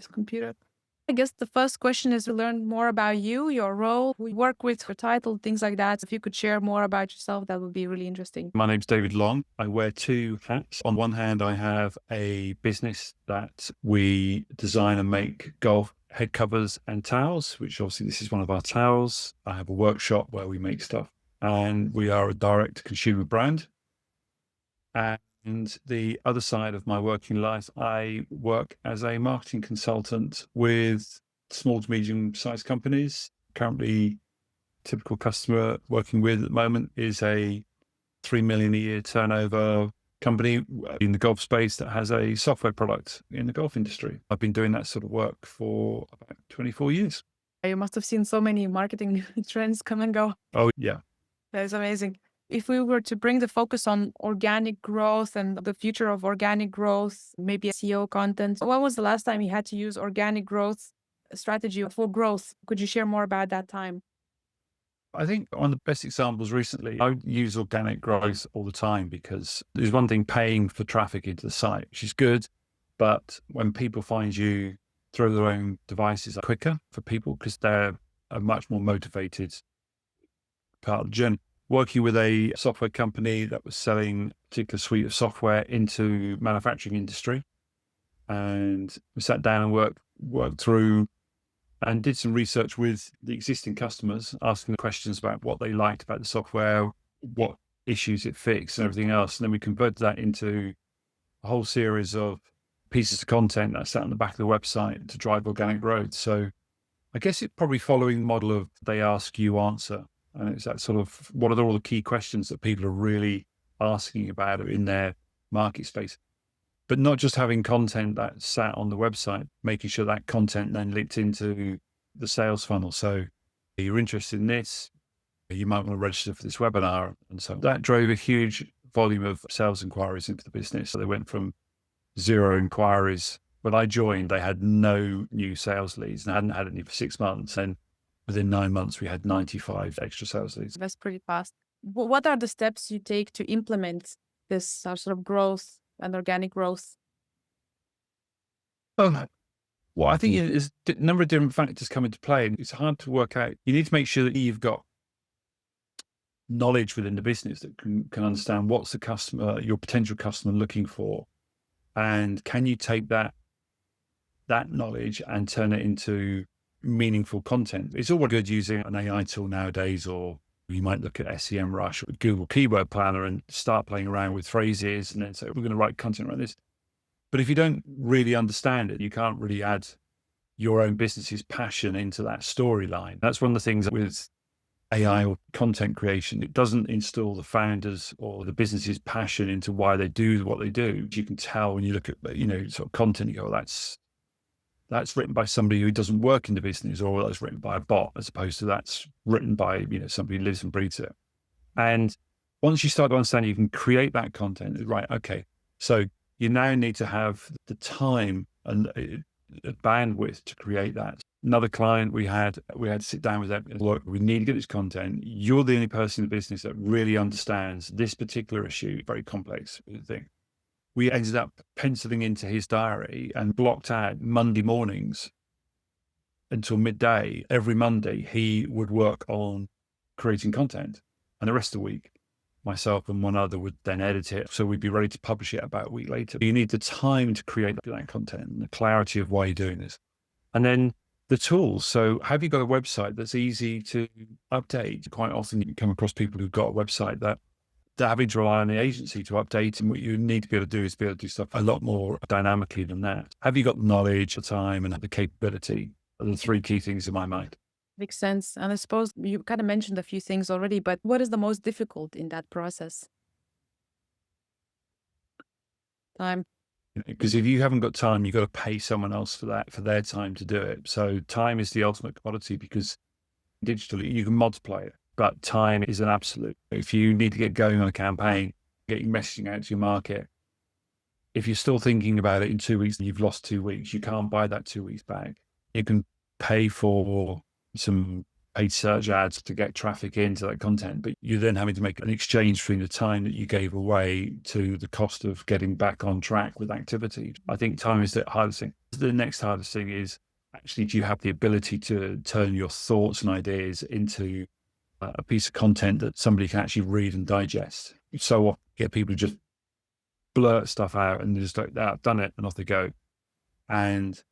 This computer. I guess the first question is to learn more about you, your role, who you work with, your title, things like that. If you could share more about yourself, that would be really interesting. My name's David Long. I wear two hats. On one hand, I have a business that we design and make golf head covers and towels, which obviously this is one of our towels. I have a workshop where we make stuff, and we are a direct consumer brand. And the other side of my working life, I work as a marketing consultant with small to medium sized companies. Currently, typical customer working with at the moment is a 3 million a year turnover company in the golf space that has a software product in the golf industry. I've been doing that sort of work for about 24 years. You must have seen so many marketing trends come and go. Oh, yeah. That is amazing. If we were to bring the focus on organic growth and the future of organic growth, maybe SEO content, when was the last time you had to use organic growth strategy for growth? Could you share more about that time? I think one of the best examples recently, I use organic growth all the time because there's one thing paying for traffic into the site, which is good. But when people find you through their own devices quicker for people because they're a much more motivated part of the journey. Working with a software company that was selling a particular suite of software into manufacturing industry. And we sat down and worked through and did some research with the existing customers, asking the questions about what they liked about the software, what issues it fixed and everything else. And then we converted that into a whole series of pieces of content that sat on the back of the website to drive organic growth. So I guess it's probably following the model of they ask, you answer. And it's that sort of, what are all the key questions that people are really asking about in their market space? But not just having content that sat on the website, making sure that content then linked into the sales funnel. So you're interested in this, you might want to register for this webinar. And so that drove a huge volume of sales inquiries into the business. So they went from 0 inquiries. When I joined, they had no new sales leads and hadn't had any for 6 months. And within 9 months, we had 95 extra sales leads. That's pretty fast. What are the steps you take to implement this sort of growth and organic growth? Well, I think there's a number of different factors come into play, and it's hard to work out. You need to make sure that you've got knowledge within the business that can understand what's the customer, your potential customer looking for, and can you take that knowledge and turn it into meaningful content. It's all good using an AI tool nowadays, or you might look at SEMrush or Google Keyword Planner and start playing around with phrases and then say, we're going to write content around this. But if you don't really understand it, you can't really add your own business's passion into that storyline. That's one of the things with AI or content creation. It doesn't install the founders or the business's passion into why they do what they do. You can tell when you look at, sort of content, you go, that's written by somebody who doesn't work in the business, or that's written by a bot, as opposed to that's written by, somebody who lives and breathes it. And once you start to understand, you can create that content, right? Okay. So you now need to have the time and bandwidth to create that. Another client we had to sit down with them and look, we need to get this content. You're the only person in the business that really understands this particular issue, very complex thing. We ended up penciling into his diary and blocked out Monday mornings until midday. Every Monday, he would work on creating content. And the rest of the week, myself and one other would then edit it. So we'd be ready to publish it about a week later. You need the time to create that content and the clarity of why you're doing this. And then the tools. So have you got a website that's easy to update? Quite often you come across people who've got a website that they're having to rely on the agency to update, and what you need to be able to do is be able to do stuff a lot more dynamically than that. Have you got the knowledge, the time, and the capability? Are the 3 key things in my mind. Makes sense. And I suppose you kind of mentioned a few things already, but what is the most difficult in that process? Time. Because if you haven't got time, you've got to pay someone else for their time to do it. So time is the ultimate commodity, because digitally you can multiply it. But time is an absolute. If you need to get going on a campaign, getting messaging out to your market, if you're still thinking about it in 2 weeks and you've lost 2 weeks, you can't buy that 2 weeks back. You can pay for some paid search ads to get traffic into that content, but you're then having to make an exchange between the time that you gave away to the cost of getting back on track with activity. I think time is the hardest thing. The next hardest thing is actually, do you have the ability to turn your thoughts and ideas into a piece of content that somebody can actually read and digest? So often you get people who just blurt stuff out and just like, I've done it, and off they go. And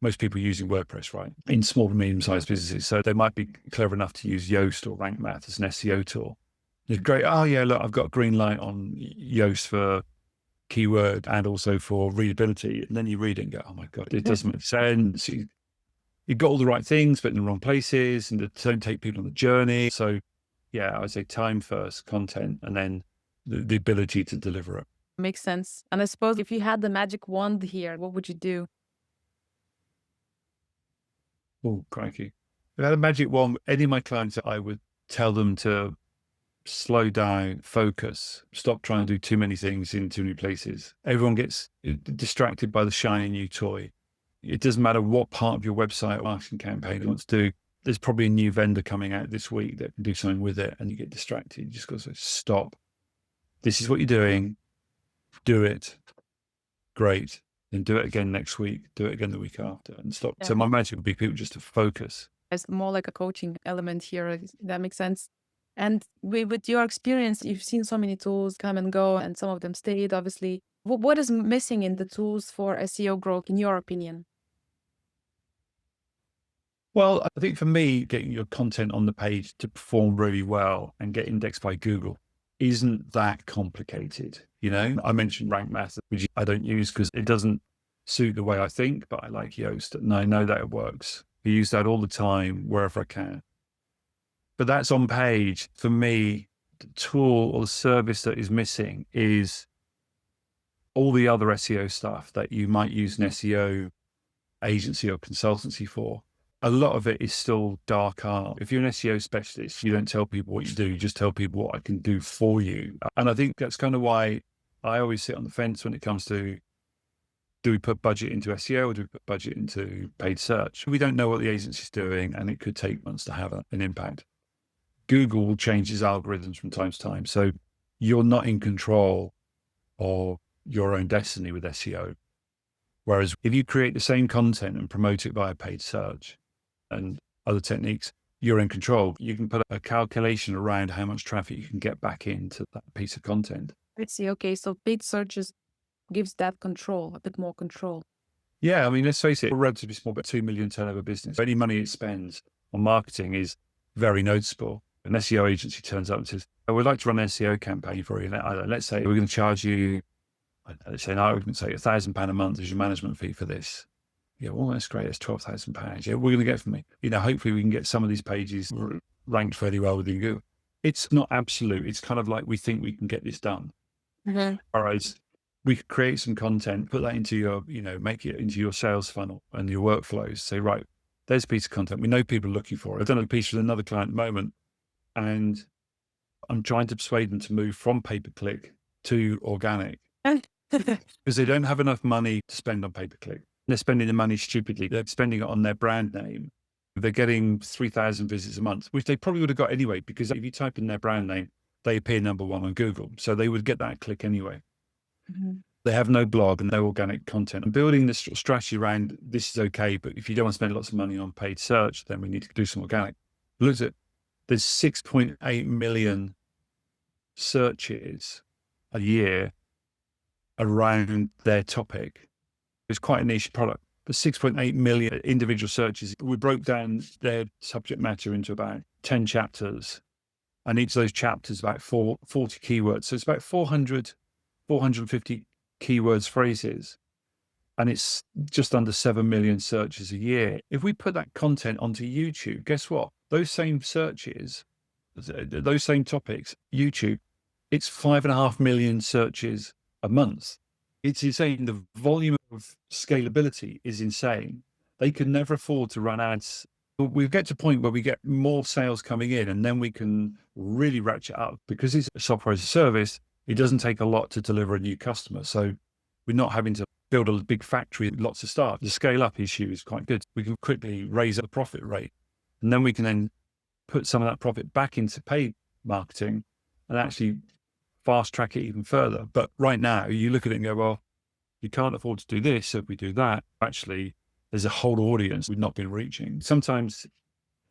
most people are using WordPress, right, in small to medium-sized businesses. So they might be clever enough to use Yoast or Rank Math as an SEO tool. It's great. Oh yeah, look, I've got a green light on Yoast for keyword and also for readability. And then you read it and go, oh my God, it doesn't make sense. You've got all the right things, but in the wrong places, and don't take people on the journey. So yeah, I would say time first, content, and then the ability to deliver it. Makes sense. And I suppose if you had the magic wand here, what would you do? Oh, crikey. If I had a magic wand, any of my clients, I would tell them to slow down, focus, stop trying to do too many things in too many places. Everyone gets distracted by the shiny new toy. It doesn't matter what part of your website or marketing campaign you want to do. There's probably a new vendor coming out this week that can do something with it, and you get distracted. You just got to say, stop. This is what you're doing. Do it. Great. Then do it again next week. Do it again the week after, and stop. Yeah. So my magic would be people just to focus. There's more like a coaching element here. That makes sense. And with your experience, you've seen so many tools come and go, and some of them stayed, obviously. What is missing in the tools for SEO growth, in your opinion? Well, I think for me, getting your content on the page to perform really well and get indexed by Google isn't that complicated. You know, I mentioned Rank Math, which I don't use because it doesn't suit the way I think, but I like Yoast and I know that it works. I use that all the time, wherever I can. But that's on page. For me, the tool or the service that is missing is all the other SEO stuff that you might use an SEO agency or consultancy for. A lot of it is still dark art. If you're an SEO specialist, you don't tell people what you do, you just tell people what I can do for you. And I think that's kind of why I always sit on the fence when it comes to, do we put budget into SEO or do we put budget into paid search? We don't know what the agency's doing, and it could take months to have an impact. Google changes algorithms from time to time. So you're not in control of your own destiny with SEO. Whereas if you create the same content and promote it via paid search and other techniques, you're in control. You can put a calculation around how much traffic you can get back into that piece of content. I see. Okay, so paid searches gives that control, a bit more control. Yeah, I mean, let's face it, we're relatively small, but 2 million turnover business. Any money it spends on marketing is very noticeable. An SEO agency turns up and says, oh, we'd like to run an SEO campaign for you. Let's say we're going to charge you, let's say, no, we can say £1,000 a month as your management fee for this. Yeah, well, that's great. That's £12,000. Yeah, we're going to get from me. You know, hopefully we can get some of these pages ranked fairly well within Google. It's not absolute. It's kind of like we think we can get this done. Mm-hmm. Whereas we could create some content, put that into your, make it into your sales funnel and your workflows. Say, right, there's a piece of content. We know people are looking for it. I've done a piece with another client at the moment, and I'm trying to persuade them to move from pay-per-click to organic because they don't have enough money to spend on pay-per-click. They're spending the money stupidly. They're spending it on their brand name. They're getting 3,000 visits a month, which they probably would have got anyway, because if you type in their brand name, they appear number one on Google. So they would get that click anyway. Mm-hmm. They have no blog and no organic content. And building this strategy around this is okay, but if you don't want to spend lots of money on paid search, then we need to do some organic. Look at, there's 6.8 million searches a year around their topic. It's quite a niche product, but 6.8 million individual searches. We broke down their subject matter into about 10 chapters, and each of those chapters about 40 keywords. So it's about 450 keywords, phrases, and it's just under 7 million searches a year. If we put that content onto YouTube, guess what? Those same searches, those same topics, YouTube, it's 5.5 million searches a month. It's insane. The volume of scalability is insane. They could never afford to run ads. We get to a point where we get more sales coming in, and then we can really ratchet up. Because it's a software as a service, it doesn't take a lot to deliver a new customer. So we're not having to build a big factory, lots of staff. The scale up issue is quite good. We can quickly raise the profit rate. And then we can then put some of that profit back into paid marketing and actually fast track it even further. But right now, you look at it and go, well, you can't afford to do this. So if we do that, actually, there's a whole audience we've not been reaching. Sometimes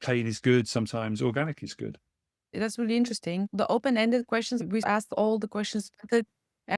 paid is good, sometimes organic is good. That's really interesting. The open-ended questions, we asked all the questions. The